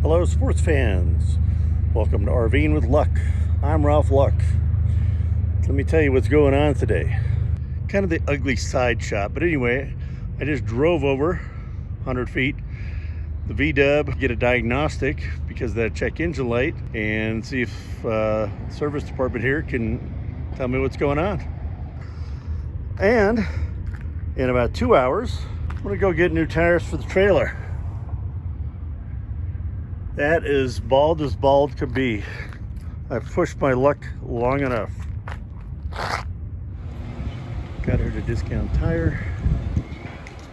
Hello, sports fans. Welcome to RVing with Luck. I'm Ralph Luck. Let me tell you what's going on today. Kind of the ugly side shot, but anyway, I just drove over 100 feet, the V-dub, get a diagnostic because of that check engine light, and see if the service department here can tell me what's going on. And in about 2 hours, I'm gonna go get new tires for the trailer. That is bald as bald could be. I've pushed my luck long enough. Got her to Discount Tire.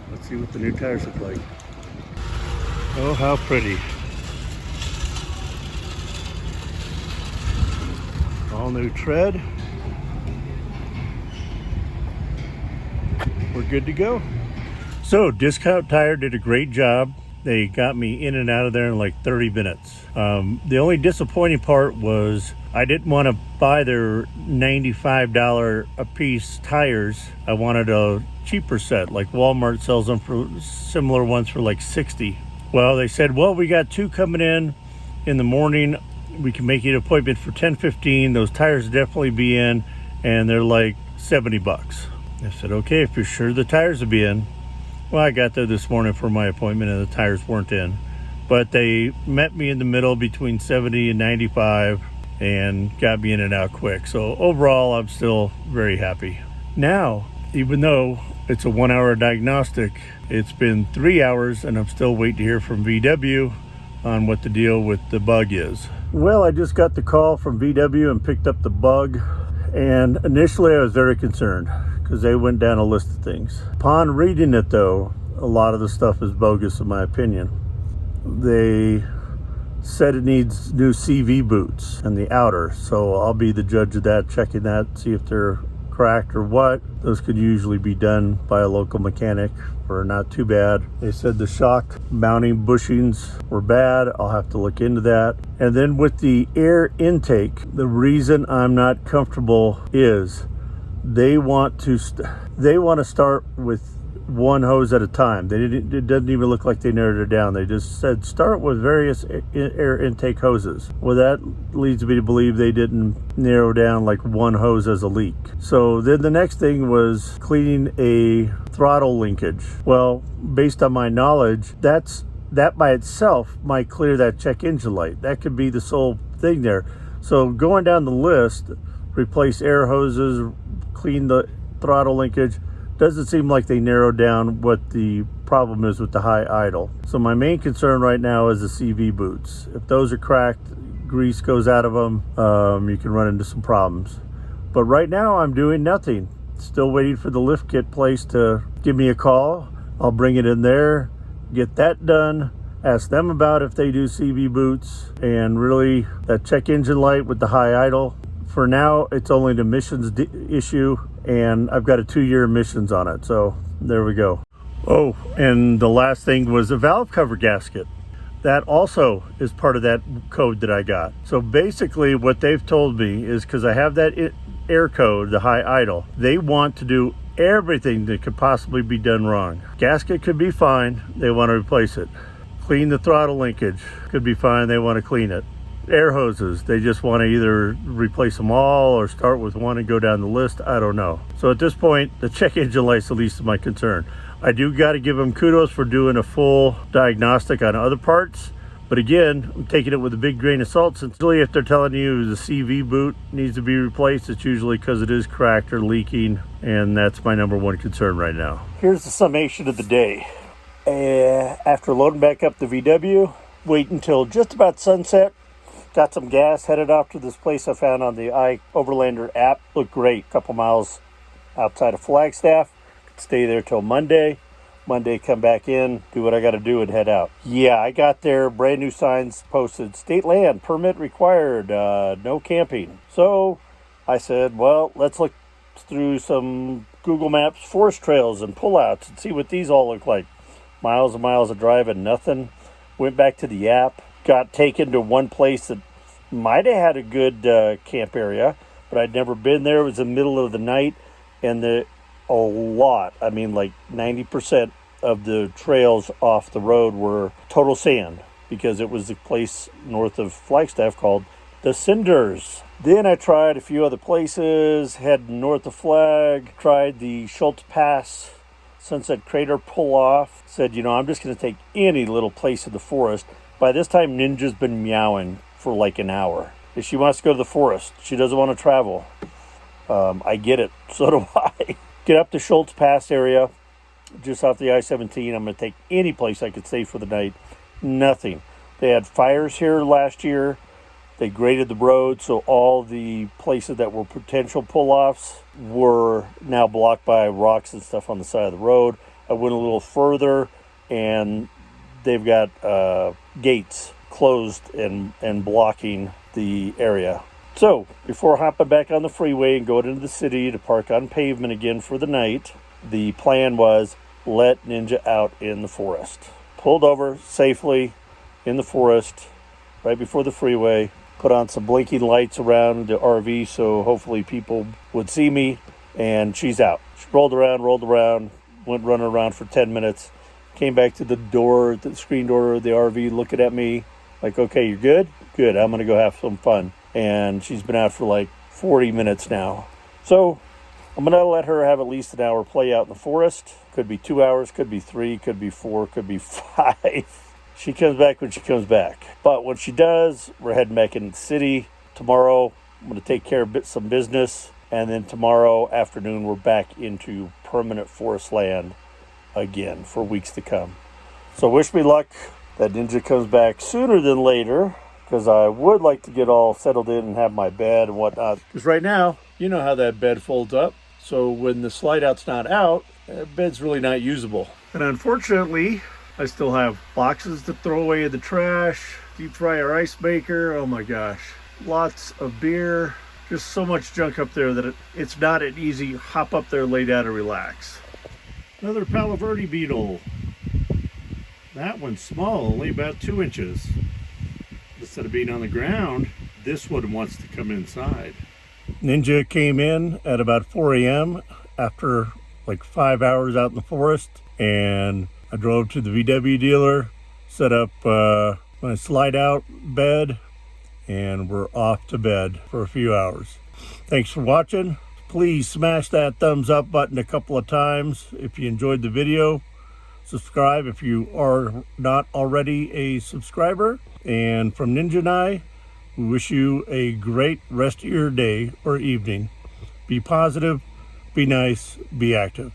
Let's see what the new tires look like. Oh, how pretty. All new tread. We're good to go. So, Discount Tire did a great job. They got me in and out of there in like 30 minutes. The only disappointing part was I didn't want to buy their $95 a piece tires. I wanted a cheaper set, like Walmart sells them for similar ones for like 60. Well, they said, well, we got two coming in the morning. We can make you an appointment for 10:15. Those tires will definitely be in, and they're like 70 bucks. I said, okay, if you're sure the tires will be in. Well, I got there this morning for my appointment and the tires weren't in, but they met me in the middle between 70 and 95 and got me in and out quick. So overall, I'm still very happy. Now, even though it's a 1 hour diagnostic, it's been 3 hours and I'm still waiting to hear from VW on what the deal with the bug is. Well, I just got the call from VW and picked up the bug, and initially I was very concerned because they went down a list of things. Upon reading it though, a lot of the stuff is bogus in my opinion. They said it needs new CV boots and the outer, so I'll be the judge of that, checking that, see if they're cracked or what. Those could usually be done by a local mechanic or not too bad. They said the shock mounting bushings were bad. I'll have to look into that. And then with the air intake, the reason I'm not comfortable is they want to start with one hose at a time. It doesn't even look like they narrowed it down. They just said start with various air intake hoses. Well, that leads me to believe they didn't narrow down like one hose as a leak. So then the next thing was cleaning a throttle linkage. Well, based on my knowledge, that by itself might clear that check engine light. That could be the sole thing there. So going down the list, replace air hoses, clean the throttle linkage, doesn't seem like they narrowed down what the problem is with the high idle. So my main concern right now is the CV boots. If those are cracked, grease goes out of them, you can run into some problems. But right now I'm doing nothing. Still waiting for the lift kit place to give me a call. I'll bring it in there, get that done, ask them about if they do CV boots, and really that check engine light with the high idle. For now, it's only an emissions issue, and I've got a 2-year emissions on it, so there we go. Oh, and the last thing was a valve cover gasket. That also is part of that code that I got. So basically what they've told me is, because I have that air code, the high idle, they want to do everything that could possibly be done wrong. Gasket could be fine, they want to replace it. Clean the throttle linkage, could be fine, they want to clean it. Air hoses, they just want to either replace them all or start with one and go down the list. I don't know. So at this point, the check engine light's the least of my concern. I do got to give them kudos for doing a full diagnostic on other parts, but again, I'm taking it with a big grain of salt, since really if they're telling you the CV boot needs to be replaced, it's usually because it is cracked or leaking, and that's my number one concern right now. Here's the summation of the day. After loading back up the VW, wait until just about sunset, got some gas, headed off to this place I found on the iOverlander app. Looked great, a couple miles outside of Flagstaff. Could stay there till Monday. Monday, come back in, do what I got to do, and head out. Yeah, I got there, brand new signs posted, state land, permit required, no camping. So I said, well, let's look through some Google Maps forest trails and pullouts and see what these all look like. Miles and miles of driving, nothing. Went back to the app, got taken to one place that might have had a good camp area, but I'd never been there. It was the middle of the night, and a lot, like 90% of the trails off the road were total sand. because it was the place north of Flagstaff called the Cinders. Then I tried a few other places, heading north of Flag, tried the Schultz Pass Sunset Crater pull-off. Said, you know, I'm just going to take any little place in the forest. By this time, Ninja's been meowing for like an hour. If she wants to go to the forest, she doesn't want to travel. I get it. So do I. Get up to Schultz Pass area, just off the I-17. I'm going to take any place I could stay for the night. Nothing. They had fires here last year. They graded the road, so all the places that were potential pull-offs were now blocked by rocks and stuff on the side of the road. I went a little further, and they've got gates closed and blocking the area. So, before hopping back on the freeway and going into the city to park on pavement again for the night, the plan was let Ninja out in the forest. Pulled over safely in the forest right before the freeway. Put on some blinking lights around the RV so hopefully people would see me, and she's out. She rolled around, went running around for 10 minutes, came back to the screen door of the RV looking at me like, okay, you're good? Good, I'm going to go have some fun. And she's been out for like 40 minutes now. So I'm going to let her have at least an hour play out in the forest. Could be 2 hours, could be 3, could be 4, could be 5. She comes back when she comes back. But when she does, we're heading back into the city. Tomorrow, I'm going to take care of some business. And then tomorrow afternoon, we're back into permanent forest land again for weeks to come. So wish me luck that Ninja comes back sooner than later, because I would like to get all settled in and have my bed and whatnot. Because right now, you know how that bed folds up. So when the slide out's not out, that bed's really not usable. And unfortunately, I still have boxes to throw away in the trash, deep fryer ice maker, oh my gosh. Lots of beer, just so much junk up there that it's not an easy hop up there, lay down and relax. Another Palo Verde beetle. That one's small, only about 2 inches. Instead of being on the ground, this one wants to come inside. Ninja came in at about 4 a.m. after like 5 hours out in the forest, and I drove to the VW dealer, set up my slide out bed, and we're off to bed for a few hours. Thanks for watching. Please smash that thumbs up button a couple of times if you enjoyed the video. Subscribe if you are not already a subscriber. And from Ninja and I, we wish you a great rest of your day or evening. Be positive, be nice, be active.